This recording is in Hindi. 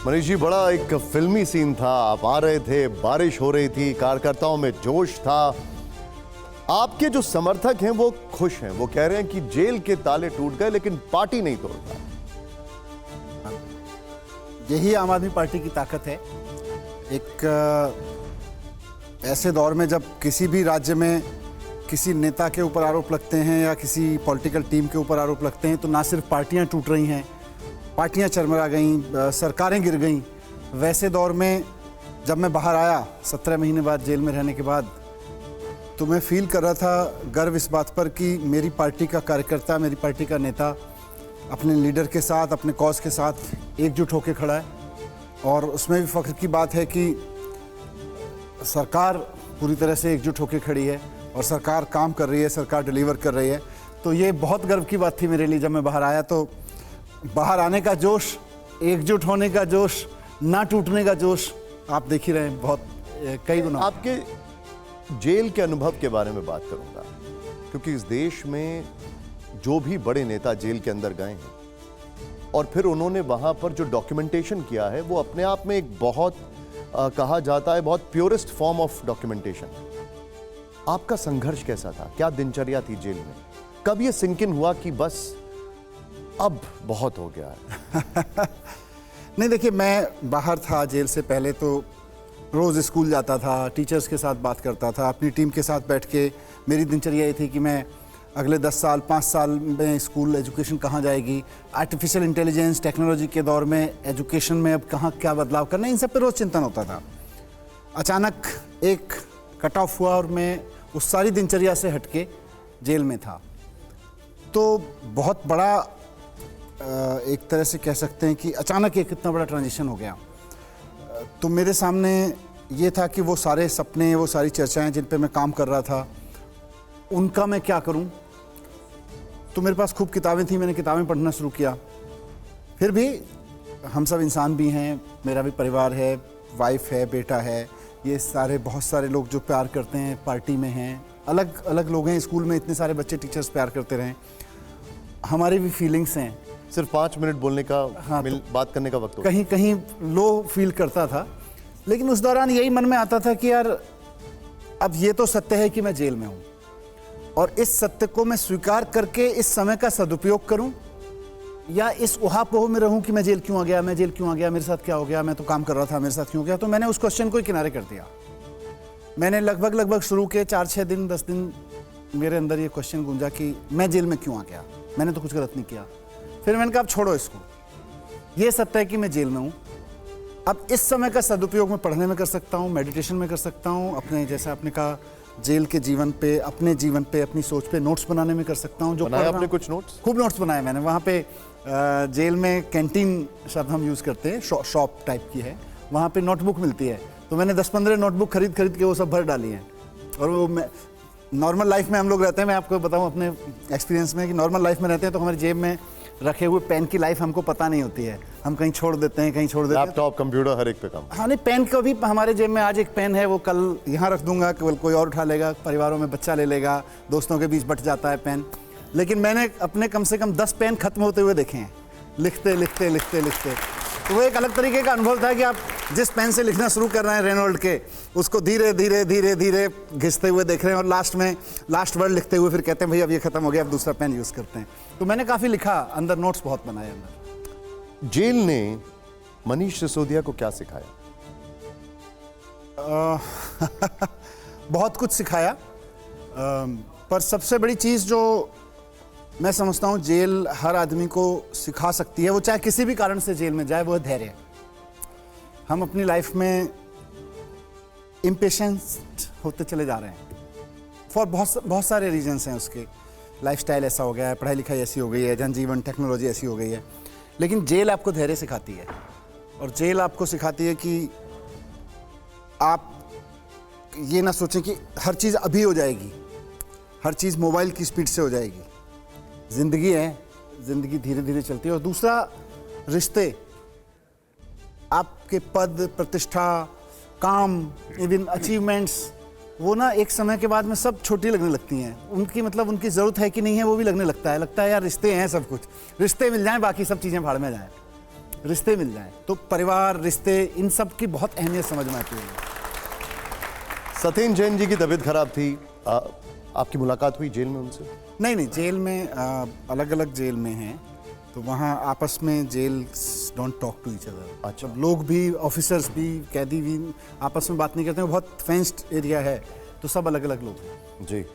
मनीष जी, बड़ा एक फिल्मी सीन था। आप आ रहे थे, बारिश हो रही थी, कार्यकर्ताओं में जोश था। आपके जो समर्थक हैं वो खुश हैं, वो कह रहे हैं कि जेल के ताले टूट गए लेकिन पार्टी नहीं तोड़ पाए। यही आम आदमी पार्टी की ताकत है। एक ऐसे दौर में जब किसी भी राज्य में किसी नेता के ऊपर आरोप लगते हैं या किसी पॉलिटिकल टीम के ऊपर आरोप लगते हैं तो ना सिर्फ पार्टियां टूट रही हैं, पार्टियां चरमरा गईं, सरकारें गिर गईं। वैसे दौर में जब मैं बाहर आया 17 महीने बाद जेल में रहने के बाद, तो मैं फील कर रहा था गर्व इस बात पर कि मेरी पार्टी का कार्यकर्ता, मेरी पार्टी का नेता अपने लीडर के साथ, अपने कॉज के साथ एकजुट होकर खड़ा है। और उसमें भी फ़ख्र की बात है कि सरकार पूरी तरह से एकजुट होकर खड़ी है और सरकार काम कर रही है, सरकार डिलीवर कर रही है। तो ये बहुत गर्व की बात थी मेरे लिए। जब मैं बाहर आया तो बाहर आने का जोश, एकजुट होने का जोश, ना टूटने का जोश आप देख ही रहे हैं, बहुत कई गुना। आपके जेल के अनुभव के बारे में बात करूंगा, क्योंकि इस देश में जो भी बड़े नेता जेल के अंदर गए हैं और फिर उन्होंने वहां पर जो डॉक्यूमेंटेशन किया है वो अपने आप में एक बहुत कहा जाता है बहुत प्योरेस्ट फॉर्म ऑफ डॉक्यूमेंटेशन। आपका संघर्ष कैसा था? क्या दिनचर्या थी जेल में? कब ये सिंक इन हुआ कि बस अब बहुत हो गया है? नहीं, देखिए, मैं बाहर था जेल से पहले तो रोज़ स्कूल जाता था, टीचर्स के साथ बात करता था, अपनी टीम के साथ बैठ के मेरी दिनचर्या ये थी कि मैं अगले 10 साल 5 साल में स्कूल एजुकेशन कहाँ जाएगी, आर्टिफिशियल इंटेलिजेंस टेक्नोलॉजी के दौर में एजुकेशन में अब कहाँ क्या बदलाव करना, इन सब पे रोज़ चिंतन होता था। अचानक एक कट ऑफ हुआ और मैं उस सारी दिनचर्या से हटके जेल में था। तो बहुत बड़ा एक तरह से कह सकते हैं कि अचानक एक इतना बड़ा ट्रांजिशन हो गया। तो मेरे सामने ये था कि वो सारे सपने, वो सारी चर्चाएं जिन पे मैं काम कर रहा था, उनका मैं क्या करूं। तो मेरे पास खूब किताबें थी, मैंने किताबें पढ़ना शुरू किया। फिर भी हम सब इंसान भी हैं, मेरा भी परिवार है, वाइफ है, बेटा है, ये सारे बहुत सारे लोग जो प्यार करते हैं पार्टी में हैं, अलग अलग लोग हैं, स्कूल में इतने सारे बच्चे टीचर्स प्यार करते रहें, हमारी भी फीलिंग्स हैं। सिर्फ 5 मिनट बोलने का, हाँ, बात करने का वक्त हो। कहीं कहीं लो फील करता था, लेकिन उस दौरान यही मन में आता था कि यार अब ये तो सत्य है कि मैं जेल में हूँ और इस सत्य को मैं स्वीकार करके इस समय का सदुपयोग करूं या इस उहापोह में रहूं कि मैं जेल क्यों आ गया, मैं जेल क्यों आ गया, मेरे साथ क्या हो गया, मैं तो काम कर रहा था, मेरे साथ क्यों हो गया। तो मैंने उस क्वेश्चन को किनारे कर दिया। मैंने लगभग शुरू के 4-6 दिन 10 दिन मेरे अंदर ये क्वेश्चन गूंजा कि मैं जेल में क्यों आ गया, मैंने तो कुछ गलत नहीं किया। फिर मैंने कहा अब छोड़ो इसको, ये सत्य है कि मैं जेल में हूँ। अब इस समय का सदुपयोग मैं पढ़ने में कर सकता हूँ, मेडिटेशन में कर सकता हूँ, अपने जैसे आपने कहा जेल के जीवन पे, अपने जीवन पे, अपनी सोच पे नोट्स बनाने में कर सकता हूँ। जो बनाया आपने कुछ नोट्स? खूब नोट्स बनाए मैंने। वहाँ पे जेल में कैंटीन शब्द हम यूज़ करते हैं, शॉप टाइप की है, वहाँ पे नोटबुक मिलती है। तो मैंने 10-15 नोटबुक खरीद के वो सब भर डाली हैं। और वो नॉर्मल लाइफ में हम लोग रहते हैं, मैं आपको बताऊँ अपने एक्सपीरियंस में कि नॉर्मल लाइफ में रहते हैं तो हमारी जेब में रखे हुए पेन की लाइफ हमको पता नहीं होती है, हम कहीं छोड़ देते हैं, कहीं छोड़ देते हैं। लैपटॉप, कंप्यूटर, हर एक पे काम। हाँ, नहीं, पेन का भी हमारे जेब में आज एक पेन है, वो कल यहाँ रख दूंगा, कल कोई और उठा लेगा, परिवारों में बच्चा ले लेगा, दोस्तों के बीच बट जाता है पेन। लेकिन मैंने अपने कम से कम 10 पेन खत्म होते हुए देखे हैं, लिखते लिखते लिखते लिखते। तो वो एक अलग तरीके का अनुभव था कि आप जिस पेन से लिखना शुरू कर रहे हैं रेनॉल्ड के, उसको धीरे धीरे धीरे धीरे घिसते हुए देख रहे हैं और लास्ट में लास्ट वर्ड लिखते हुए फिर कहते हैं भाई अब ये खत्म हो गया, अब दूसरा पेन यूज़ करते हैं। तो मैंने काफ़ी लिखा, अंदर नोट्स बहुत बनाए अंदर। जेल ने मनीष सिसोदिया को क्या सिखाया? बहुत कुछ सिखाया, पर सबसे बड़ी चीज़ जो मैं समझता हूँ जेल हर आदमी को सिखा सकती है, वो चाहे किसी भी कारण से जेल में जाए, वो है धैर्य। हम अपनी लाइफ में इम्पेशेंस होते चले जा रहे हैं फॉर बहुत सारे रीजन्स हैं उसके। लाइफस्टाइल ऐसा हो गया है, पढ़ाई लिखाई ऐसी हो गई है, जनजीवन टेक्नोलॉजी ऐसी हो गई है। लेकिन जेल आपको धैर्य सिखाती है और जेल आपको सिखाती है कि आप ये ना सोचें कि हर चीज़ अभी हो जाएगी, हर चीज़ मोबाइल की स्पीड से हो जाएगी। ज़िंदगी है, ज़िंदगी धीरे धीरे चलती है। और दूसरा, रिश्ते, आपके पद, प्रतिष्ठा, काम, इवन अचीवमेंट्स, वो ना एक समय के बाद में सब छोटी लगने लगती हैं। उनकी मतलब उनकी ज़रूरत है कि नहीं है वो भी लगने लगता है यार रिश्ते हैं सब कुछ, रिश्ते मिल जाएं बाकी सब चीज़ें भाड़ में जाएं। रिश्ते मिल जाएं, तो परिवार, रिश्ते, इन सब की बहुत अहमियत समझ में आती है। सत्येन जैन जी की तबीयत खराब थी, आपकी मुलाकात हुई जेल में उनसे? नहीं नहीं, जेल में अलग अलग जेल में हैं, तो वहाँ आपस में jails don't talk to each other. अच्छा। लोग भी, ऑफिसर्स भी, कैदी भी आपस में बात नहीं करते हैं, बहुत फेंस्ड एरिया है, तो सब अलग अलग लोग हैं। जी।